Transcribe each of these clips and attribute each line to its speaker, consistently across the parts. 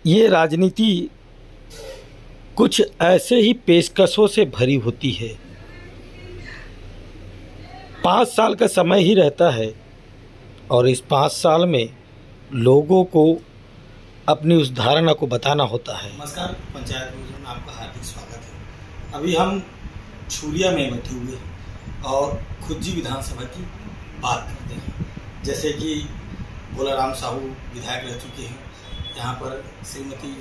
Speaker 1: ये राजनीति कुछ ऐसे ही पेशकशों से भरी होती है। 5 साल का समय ही रहता है और इस 5 साल में लोगों को अपनी उस धारणा को बताना होता है।
Speaker 2: नमस्कार, पंचायत न्यूज़ में आपका हार्दिक स्वागत है। अभी हम छुरिया में बैठे हुए हैं और खुज्जी विधानसभा की बात करते हैं। जैसे कि भोलाराम साहू विधायक रह चुके हैं, यहाँ पर श्रीमती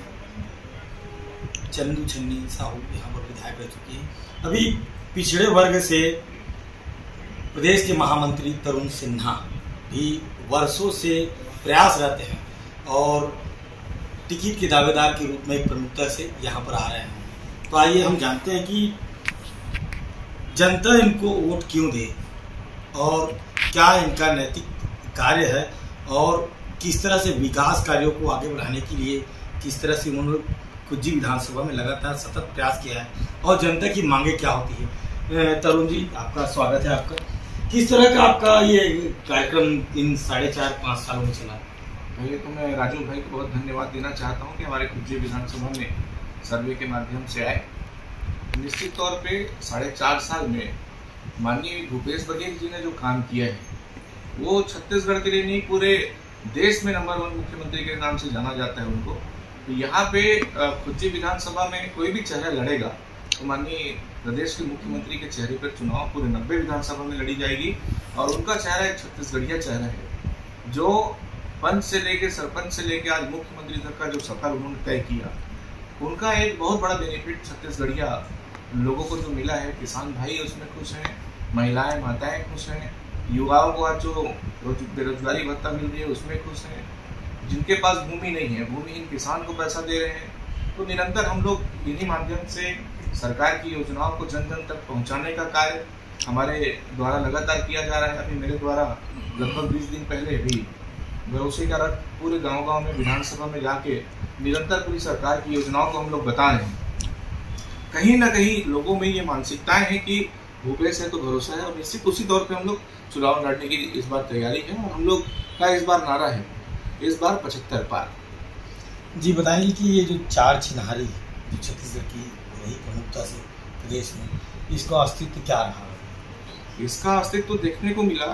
Speaker 2: चंदू छन्नी साहू यहाँ पर विधायक रह चुकी हैं। अभी पिछड़े वर्ग से प्रदेश के महामंत्री तरुण सिन्हा भी वर्षों से प्रयास रहते हैं और टिकट के दावेदार के रूप में प्रमुखता से यहाँ पर आ रहे हैं। तो आइए हम जानते हैं कि जनता इनको वोट क्यों दे और क्या इनका नैतिक कार्य है और किस तरह से विकास कार्यों को आगे बढ़ाने के लिए किस तरह से उन्होंने खुज्जी विधानसभा में लगातार सतत प्रयास किया है और जनता की मांगे क्या होती है। तरुण जी, आपका स्वागत है। आपका किस तरह का आपका ये कार्यक्रम इन 4.5-5 सालों में चला?
Speaker 3: पहले तो मैं राजू भाई को बहुत धन्यवाद देना चाहता हूं कि हमारे खुज्जी विधानसभा में सर्वे के माध्यम से आए। निश्चित तौर पे 4.5 साल में माननीय भूपेश बघेल जी ने जो काम किया है वो छत्तीसगढ़ के लिए नहीं, पूरे देश में नंबर 1 मुख्यमंत्री के नाम से जाना जाता है उनको। तो यहाँ पे खुज्जी विधानसभा में कोई भी चेहरा लड़ेगा तो माननीय प्रदेश के मुख्यमंत्री के चेहरे पर चुनाव पूरे 90 विधानसभा में लड़ी जाएगी और उनका चेहरा एक छत्तीसगढ़िया चेहरा है जो पंच से लेके सरपंच से लेके आज मुख्यमंत्री तक का जो सफर उन्होंने तय किया, उनका एक बहुत बड़ा बेनिफिट छत्तीसगढ़िया लोगों को जो मिला है। किसान भाई उसमें खुश हैं, महिलाएं माताएं खुश हैं, युवाओं को आज जो बेरोजगारी भत्ता मिल रही है उसमें खुश हैं, जिनके पास भूमि नहीं है भूमिहीन किसान को पैसा दे रहे हैं। तो निरंतर हम लोग इन्हीं माध्यम से सरकार की योजनाओं को जन जन तक पहुँचाने का कार्य हमारे द्वारा लगातार किया जा रहा है। अभी मेरे द्वारा लगभग 20 दिन पहले भी भरोसे का रथ पूरे गांव-गांव में विधानसभा में जाके निरंतर पूरी सरकार की योजनाओं को हम लोग बता रहे हैं। कहीं ना कहीं लोगों में ये मानसिकताएं हैं कि भूपेश है तो भरोसा है और निश्चित उसी तौर पे हम लोग चुनाव लड़ने की इस बार तैयारी है और हम लोग का इस बार नारा है इस बार 75 पार।
Speaker 2: जी बताइए कि ये जो 4 चिन्हारी जो छत्तीसगढ़ की रही प्रमुखता से प्रदेश में, इसका अस्तित्व क्या रहा?
Speaker 3: इसका अस्तित्व देखने को मिला।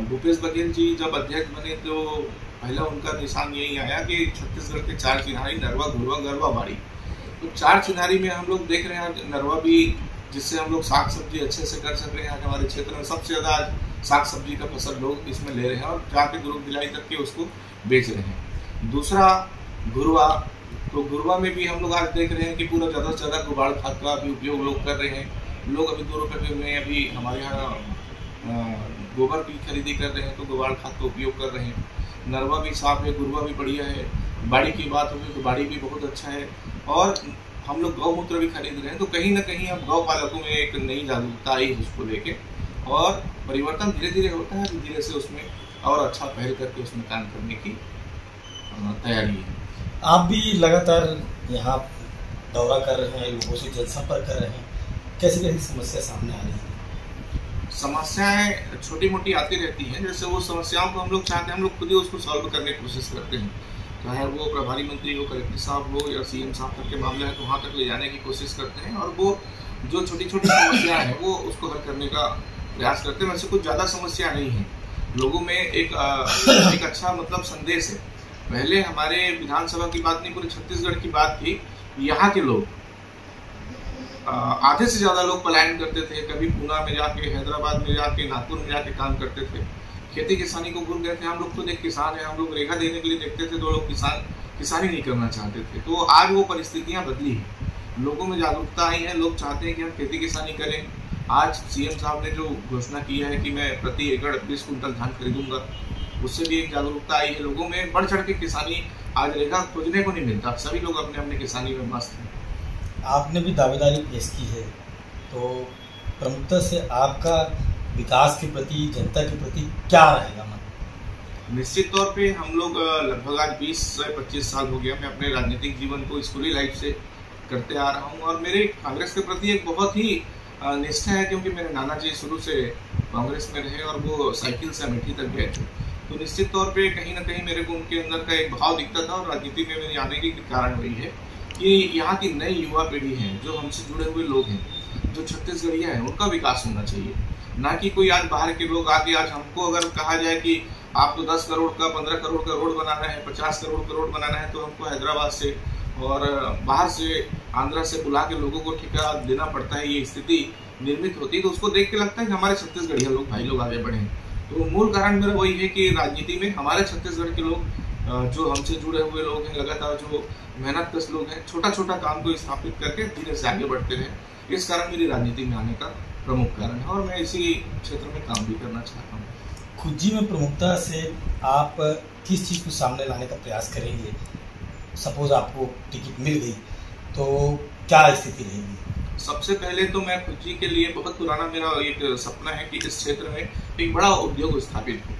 Speaker 3: भूपेश बघेल जी जब अध्यक्ष बने तो पहला उनका निशान यही आया कि छत्तीसगढ़ के 4 चिन्हारी नरवा, घुरवा, गरवा, बाड़ी। तो 4 चिन्हारी में हम लोग देख रहे हैं नरवा भी, जिससे हम लोग साग सब्जी अच्छे से कर सक रहे हैं। हमारे क्षेत्र में सबसे ज़्यादा आज साग सब्जी का फसल लोग इसमें ले रहे हैं और जाके दुर्ग भिलाई तक के उसको बेच रहे हैं। दूसरा घुरवा, तो घुरवा में भी हम लोग आज देख रहे हैं कि पूरा ज़्यादा से ज़्यादा गुबाड़ खाद का भी उपयोग लोग कर रहे हैं। लोग अभी 2 रुपये में अभी हमारे यहाँ गोबर की खरीदी कर रहे हैं तो गोबर खाद का उपयोग कर रहे हैं। नरवा भी साफ है, गुरवा भी बढ़िया है। बाड़ी की बात होगी तो बाड़ी भी बहुत अच्छा है और हम लोग गौमूत्र भी खरीद रहे हैं। तो कहीं ना कहीं अब गौ पालकों में एक नई जागरूकता आई उसको लेके और परिवर्तन धीरे धीरे होता है, धीरे से उसमें और अच्छा पहल करके उसमें काम करने की तैयारी है।
Speaker 2: आप भी लगातार यहाँ दौरा कर रहे हैं, लोगों से जनसंपर्क कर रहे हैं, कैसी कैसी समस्या सामने आ रही है?
Speaker 3: समस्याएं छोटी मोटी आती रहती हैं, जैसे वो समस्याओं को हम लोग चाहते हैं हम लोग खुद ही उसको सॉल्व करने की कोशिश करते हैं। चाहे वो प्रभारी मंत्री हो, कलेक्टर साहब हो या सीएम साहब तक के मामले हैं तो वहाँ तक ले जाने की कोशिश करते हैं और वो जो छोटी छोटी समस्याएं हैं वो उसको हल करने का प्रयास करते हैं। वैसे कुछ ज़्यादा समस्या नहीं है, लोगों में एक अच्छा मतलब संदेश है। पहले हमारे विधानसभा की बात नहीं, पूरे छत्तीसगढ़ की बात थी। यहाँ के लोग आधे से ज़्यादा लोग पलायन करते थे, कभी पूना में जाके, हैदराबाद में जाके, नागपुर में जाके काम करते थे, खेती किसानी को भूल गए थे। हम लोग खुद एक किसान है, हम लोग रेखा देने के लिए देखते थे तो लोग किसानी नहीं करना चाहते थे। तो आज वो परिस्थितियाँ बदली हैं, लोगों में जागरूकता आई है, लोग चाहते हैं कि हम खेती किसानी करें। आज सीएम साहब ने जो घोषणा की है कि मैं प्रति एकड़ 20 कुंटल धान खरीदूंगा, उससे भी एक जागरूकता आई है लोगों में। बढ़ चढ़ के किसानी आज रेखा खोजने को नहीं मिलता, सभी लोग अपने अपने किसानी में मस्त हैं।
Speaker 2: आपने भी दावेदारी पेश की है तो प्रमुखता से आपका विकास के प्रति, जनता के प्रति क्या रहेगा?
Speaker 3: निश्चित तौर पे हम लोग लगभग आज 20 से 25 साल हो गया मैं अपने राजनीतिक जीवन को स्कूली लाइफ से करते आ रहा हूँ और मेरे कांग्रेस के प्रति एक बहुत ही निष्ठा है, क्योंकि मेरे नाना जी शुरू से कांग्रेस में रहे और वो साइकिल से अमेठी तक गए थे। तो निश्चित तौर पे कहीं ना कहीं मेरे को उनके अंदर का एक भाव दिखता था और राजनीति में मेरे आने के कारण वही है कि यहाँ की नई युवा पीढ़ी है, जो हमसे जुड़े हुए लोग हैं, जो छत्तीसगढ़िया हैं, उनका विकास होना चाहिए। ना कि कोई आज बाहर के लोग आके आज हमको अगर कहा जाए कि आपको 10 करोड़ का 15 करोड़ का रोड बनाना है, 50 करोड़ का रोड बनाना है, तो हमको हैदराबाद से और बाहर से आंध्रा से बुला के लोगों को ठेका देना पड़ता है। ये स्थिति निर्मित होती है तो उसको देख के लगता है कि हमारे छत्तीसगढ़िया लोग भाई लोग आगे बढ़े। तो मूल कारण मेरा वही है कि राजनीति में हमारे छत्तीसगढ़ के लोग जो हमसे जुड़े हुए लोग हैं, लगातार जो मेहनत कश लोग हैं, छोटा छोटा काम को स्थापित करके धीरे से आगे बढ़ते रहे। इस कारण मेरी राजनीति में आने का प्रमुख कारण है और मैं इसी क्षेत्र में काम भी करना चाहता हूँ।
Speaker 2: खुज्जी में प्रमुखता से आप किस चीज़ को सामने लाने का प्रयास करेंगे? सपोज आपको टिकट मिल गई तो क्या स्थिति रहेगी?
Speaker 3: सबसे पहले तो मैं खुज्जी के लिए बहुत पुराना मेरा एक सपना है कि इस क्षेत्र में एक बड़ा उद्योग स्थापित हो,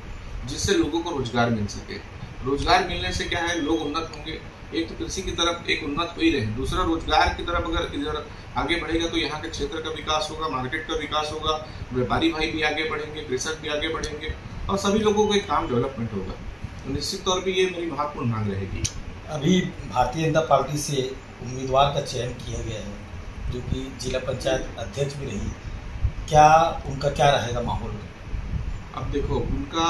Speaker 3: जिससे लोगों को रोजगार मिल सके। रोजगार मिलने से क्या है, लोग उन्नत होंगे। एक तो कृषि की तरफ एक उन्नत हो ही रहे, दूसरा रोजगार की तरफ अगर इधर आगे बढ़ेगा तो यहाँ के क्षेत्र का विकास होगा, मार्केट का विकास होगा, व्यापारी भाई भी आगे बढ़ेंगे, कृषक भी आगे बढ़ेंगे और सभी लोगों को एक काम डेवलपमेंट होगा। तो निश्चित तौर पर ये मेरी महत्वपूर्ण मांग रहेगी।
Speaker 2: अभी भारतीय जनता पार्टी से उम्मीदवार का चयन किया गया है, जो कि जिला पंचायत अध्यक्ष भी रही, क्या उनका क्या रहेगा माहौल?
Speaker 3: अब देखो, उनका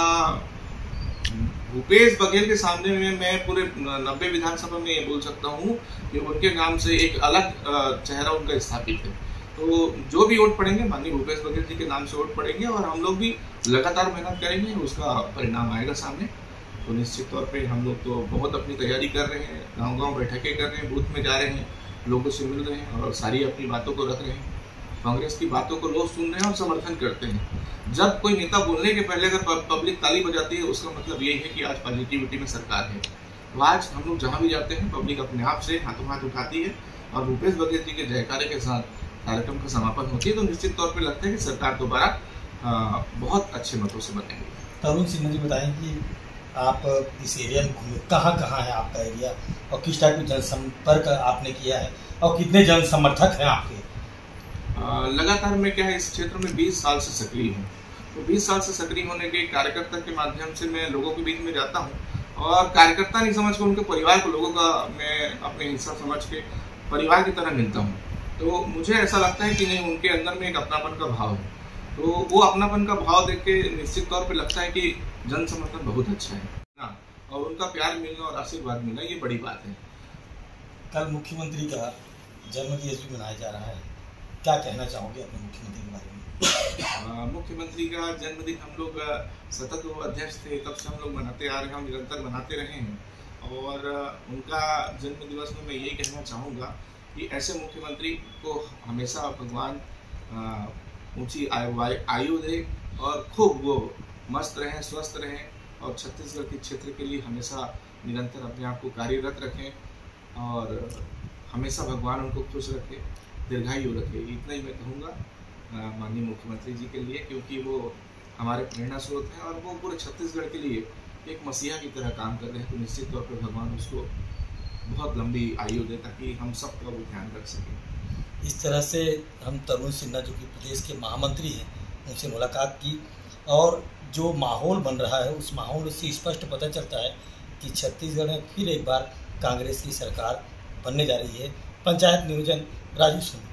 Speaker 3: भूपेश बघेल के सामने में मैं पूरे 90 विधानसभा में ये बोल सकता हूँ कि उनके नाम से एक अलग चेहरा उनका स्थापित है। तो जो भी वोट पड़ेंगे माननीय भूपेश बघेल जी के नाम से वोट पड़ेंगे और हम लोग भी लगातार मेहनत करेंगे, उसका परिणाम आएगा सामने। तो निश्चित तौर पे हम लोग तो बहुत अपनी तैयारी कर रहे हैं, गांव-गांव बैठकें कर रहे हैं, बूथ में जा रहे हैं, लोगों से मिल रहे हैं और सारी अपनी बातों को रख रहे हैं। कांग्रेस की बातों को लोग सुन रहे हैं और समर्थन करते हैं। जब कोई नेता बोलने के पहले अगर पब्लिक ताली बजाती है, उसका मतलब यही है कि आज पॉजिटिविटी में सरकार है। तो आज हम लोग जहाँ भी जाते हैं, पब्लिक अपने आप से हाथों हाथ उठाती है और भूपेश बघेल जी के जयकारे के साथ कार्यक्रम का समापन होती है। तो निश्चित तौर पर लगता है कि सरकार दोबारा बहुत अच्छे मतों से बनेगी।
Speaker 2: तरुण सिन्हा जी बताएं कि आप इस एरिया में घूमे, कहाँ कहाँ है आपका एरिया और किस टाइप का जनसंपर्क आपने किया है और कितने जन समर्थक हैं आपके?
Speaker 3: लगातार मैं क्या है, इस क्षेत्र में 20 साल से सक्रिय हूँ। तो 20 साल से सक्रिय होने के कार्यकर्ता के माध्यम से मैं लोगों के बीच में जाता हूँ और कार्यकर्ता नहीं समझ के उनके परिवार को लोगों का मैं अपने हिस्सा समझ के परिवार की तरह मिलता हूँ। तो मुझे ऐसा लगता है कि नहीं, उनके अंदर में एक अपनापन का भाव है। तो वो अपनापन का भाव देख के निश्चित तौर पे लगता है कि जन समर्थन बहुत अच्छा है ना, और उनका प्यार मिलना और आशीर्वाद मिलना ये बड़ी बात है।
Speaker 2: कल मुख्यमंत्री का जन्मदिवस भी मनाया जा रहा है, क्या कहना चाहोगे अपने मुख्यमंत्री के बारे में?
Speaker 3: मुख्यमंत्री का जन्मदिन हम लोग सतत वो अध्यक्ष थे तब से हम लोग मनाते आ रहे हैं, निरंतर मनाते रहे हैं। और उनका जन्म दिवस में मैं यही कहना चाहूँगा कि ऐसे मुख्यमंत्री को हमेशा भगवान ऊंची आयु दे और खूब वो मस्त रहें, स्वस्थ रहें और छत्तीसगढ़ के क्षेत्र के लिए हमेशा निरंतर अपने आप को कार्यरत रखें और हमेशा भगवान उनको खुश रखे, दीर्घायु रखे। इतना ही मैं कहूँगा माननीय मुख्यमंत्री जी के लिए, क्योंकि वो हमारे प्रेरणा स्रोत हैं और वो पूरे छत्तीसगढ़ के लिए एक मसीहा की तरह काम कर रहे हैं। तो निश्चित तौर पर भगवान उसको बहुत लंबी आयु दे ताकि हम सबका वो ध्यान रख सकें।
Speaker 2: इस तरह से हम तरुण सिन्हा जो कि प्रदेश के महामंत्री हैं, उनसे मुलाकात की और जो माहौल बन रहा है उस माहौल से स्पष्ट पता चलता है कि छत्तीसगढ़ में फिर एक बार कांग्रेस की सरकार बनने जा रही है। पंचायत नियोजन राजू सिंह।